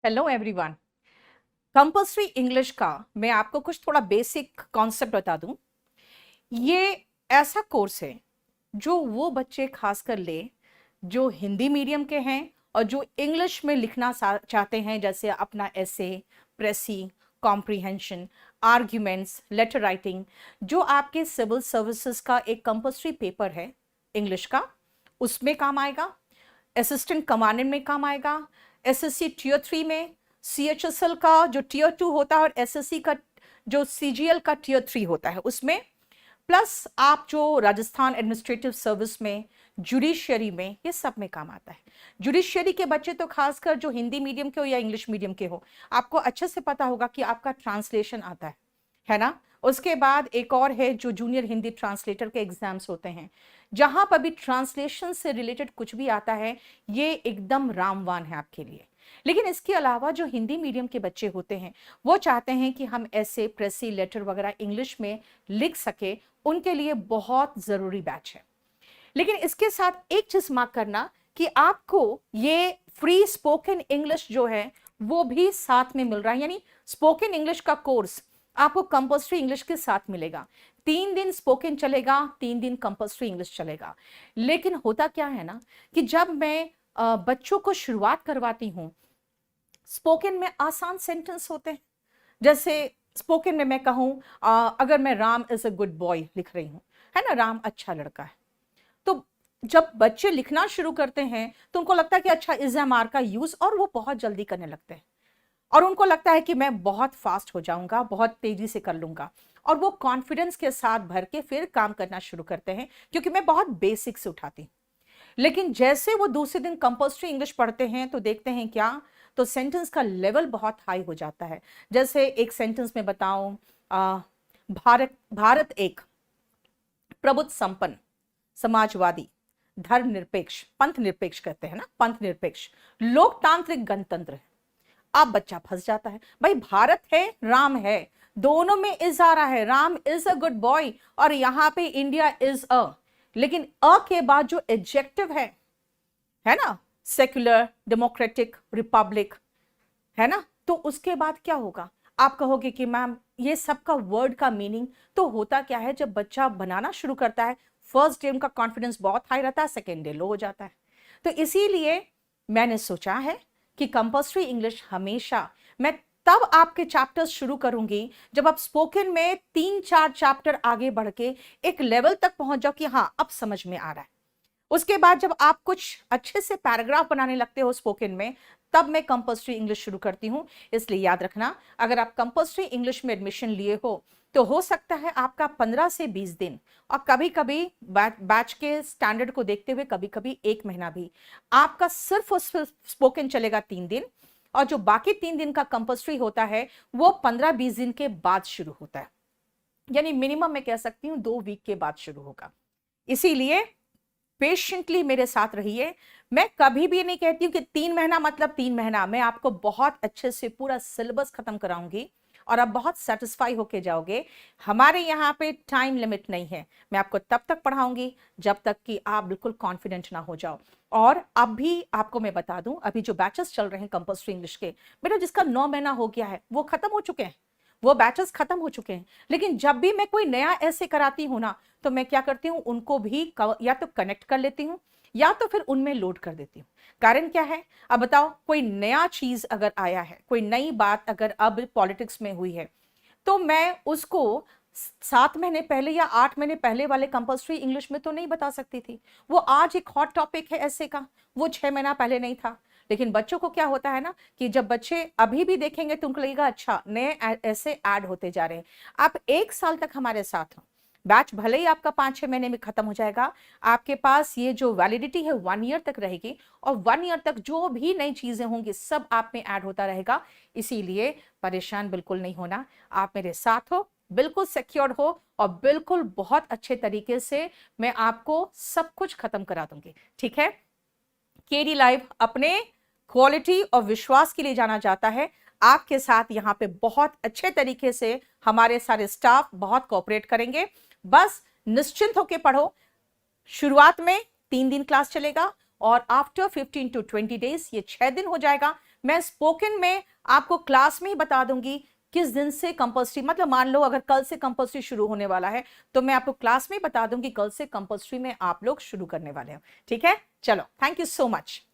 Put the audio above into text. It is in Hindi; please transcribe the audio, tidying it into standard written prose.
Hello everyone. कंपल्सरी इंग्लिश का मैं आपको कुछ थोड़ा बेसिक कॉन्सेप्ट बता दूं। ये ऐसा कोर्स है जो वो बच्चे खासकर ले जो हिंदी मीडियम के हैं और जो इंग्लिश में लिखना चाहते हैं, जैसे अपना एसे, प्रेसी, कॉम्प्रिहेंशन, आर्ग्यूमेंट्स, लेटर राइटिंग। जो आपके सिविल सर्विसेज का एक कंपल्सरी पेपर है इंग्लिश का, उसमें काम आएगा। असिस्टेंट कमांडेंट में काम आएगा। एसएससी टीयर 3 में, सीएचएसएल का जो टीयर 2 होता है और एसएससी का जो सीजीएल का टीयर 3 होता है उसमें, प्लस आप जो राजस्थान एडमिनिस्ट्रेटिव सर्विस में, जुडिशियरी में, ये सब में काम आता है। जुडिशियरी के बच्चे तो खासकर जो हिंदी मीडियम के हो या इंग्लिश मीडियम के हो, आपको अच्छे से पता होगा कि आपका ट्रांसलेशन आता है ना। उसके बाद एक और है जो जूनियर हिंदी ट्रांसलेटर के एग्जाम्स होते हैं। जहां पर भी ट्रांसलेशन से रिलेटेड कुछ भी आता है, ये एकदम रामवान है आपके लिए। लेकिन इसके अलावा जो हिंदी मीडियम के बच्चे होते हैं, वो चाहते हैं कि हम ऐसे प्रेसी, लेटर वगैरह इंग्लिश में लिख सके, उनके लिए बहुत जरूरी बैच है। लेकिन इसके साथ एक चीज मार्क करना कि आपको ये फ्री स्पोकन इंग्लिश जो है वो भी साथ में मिल रहा है। यानी स्पोकन इंग्लिश का कोर्स आपको कंपल्सरी इंग्लिश के साथ मिलेगा। 3 दिन स्पोकन चलेगा, 3 दिन कंपल्सरी इंग्लिश चलेगा। लेकिन होता क्या है ना कि जब मैं बच्चों को शुरुआत करवाती हूँ, स्पोकन में आसान सेंटेंस होते हैं। जैसे स्पोकन में मैं कहूँ, अगर मैं Ram is a good boy लिख रही हूँ, है ना, राम अच्छा लड़का है, तो जब बच्चे लिखना शुरू करते हैं तो उनको लगता है कि अच्छा इज एम आर का यूज, और वो बहुत जल्दी करने लगते हैं। और उनको लगता है कि मैं बहुत फास्ट हो जाऊंगा, बहुत तेजी से कर लूंगा, और वो कॉन्फिडेंस के साथ भर के फिर काम करना शुरू करते हैं, क्योंकि मैं बहुत बेसिक से उठाती हूँ। लेकिन जैसे वो दूसरे दिन कंपल्सरी इंग्लिश पढ़ते हैं तो देखते हैं क्या, तो सेंटेंस का लेवल बहुत हाई हो जाता है। जैसे एक सेंटेंस में बताऊं, भारत भारत एक प्रबुद्ध, संपन्न, समाजवादी, धर्मनिरपेक्ष, पंथ निरपेक्ष कहते हैं ना, पंथ निरपेक्ष, लोकतांत्रिक गणतंत्र है। अब बच्चा फंस जाता है। भाई भारत है, राम है, दोनों में इज आ रहा है, Ram is a good boy और यहां पे इंडिया इज अ, लेकिन अ के बाद जो एडजेक्टिव है ना, सेक्युलर, डेमोक्रेटिक, रिपब्लिक, है ना, तो उसके बाद क्या होगा। आप कहोगे कि मैम ये सब का वर्ड का मीनिंग, तो होता क्या है, जब बच्चा बनाना शुरू करता है, फर्स्ट डे उनका कॉन्फिडेंस बहुत हाई रहता है, सेकेंड डे लो हो जाता है। तो इसीलिए मैंने सोचा है कि कंपल्सरी इंग्लिश हमेशा मैं तब आपके चैप्टर्स शुरू करूंगी जब आप स्पोकन में 3-4 चैप्टर आगे बढ़ के एक लेवल तक पहुंच जाओ कि हाँ अब समझ में आ रहा है। उसके बाद जब आप कुछ अच्छे से पैराग्राफ बनाने लगते हो स्पोकन में, तब मैं कंपल्सरी इंग्लिश शुरू करती हूं। इसलिए याद रखना, अगर आप कंपल्सरी इंग्लिश में एडमिशन लिए हो तो हो सकता है आपका 15 से 20 दिन, और कभी कभी बैच के स्टैंडर्ड को देखते हुए कभी कभी 1 महीना भी आपका सिर्फ स्पोकन चलेगा 3 दिन, और जो बाकी 3 दिन का कंपल्सरी होता है वो 15-20 दिन के बाद शुरू होता है। यानी मिनिमम मैं कह सकती हूँ 2 वीक के बाद शुरू होगा। इसीलिए पेशेंटली मेरे साथ रहिए। मैं कभी भी नहीं कहती हूँ कि 3 महीना मतलब 3 महीना, मैं आपको बहुत अच्छे से पूरा सिलेबस खत्म कराऊंगी और आप बहुत सेटिस्फाई होके जाओगे। हमारे यहाँ पे टाइम लिमिट नहीं है, मैं आपको तब तक पढ़ाऊंगी जब तक कि आप बिल्कुल कॉन्फिडेंट ना हो जाओ। और अब भी आपको मैं बता दूं, अभी जो बैचेस चल रहे हैं कंपल्सरी इंग्लिश के, बेटा जिसका 9 महीना हो गया है वो खत्म हो चुके हैं, वो बैचेस खत्म हो चुके हैं। लेकिन जब भी मैं कोई नया ऐसे कराती हूं ना, तो मैं क्या करती हूँ, उनको भी या तो कनेक्ट कर लेती हूँ या तो फिर उनमें लोड कर देती हूँ। कारण क्या है, अब बताओ, कोई नया चीज अगर आया है, कोई नई बात अगर अब पॉलिटिक्स में हुई है, तो मैं उसको 7 महीने पहले या 8 महीने पहले वाले कंपल्सरी इंग्लिश में तो नहीं बता सकती थी। वो आज एक हॉट टॉपिक है ऐसे का, वो 6 महीना पहले नहीं था। लेकिन बच्चों को क्या होता है ना कि जब बच्चे अभी भी देखेंगे तो उनको लगेगा अच्छा नए ऐसे ऐड होते जा रहे हैं। आप 1 साल तक हमारे साथ हो, बैच भले ही आपका 5-6 महीने में खत्म हो जाएगा, आपके पास ये जो वैलिडिटी है 1 ईयर तक रहेगी, और 1 ईयर तक जो भी नई चीजें होंगी सब आप में ऐड होता रहेगा। इसीलिए परेशान बिल्कुल नहीं होना, आप मेरे साथ हो, बिल्कुल सिक्योर हो, और बिल्कुल बहुत अच्छे तरीके से मैं आपको सब कुछ खत्म करा दूंगी। ठीक है, केडी लाइव अपने क्वालिटी और विश्वास के लिए जाना जाता है। आपके साथ यहाँ पे बहुत अच्छे तरीके से हमारे सारे स्टाफ बहुत कोऑपरेट करेंगे। बस निश्चिंत होकर पढ़ो। शुरुआत में 3 दिन क्लास चलेगा, और आफ्टर 15 to 20 डेज ये 6 दिन हो जाएगा। मैं स्पोकन में आपको क्लास में ही बता दूंगी किस दिन से कंपल्सरी, मतलब मान लो अगर कल से कंपल्सरी शुरू होने वाला है तो मैं आपको क्लास में बता दूंगी कल से कंपल्सरी में आप लोग शुरू करने वाले हो। ठीक है, चलो, थैंक यू सो मच।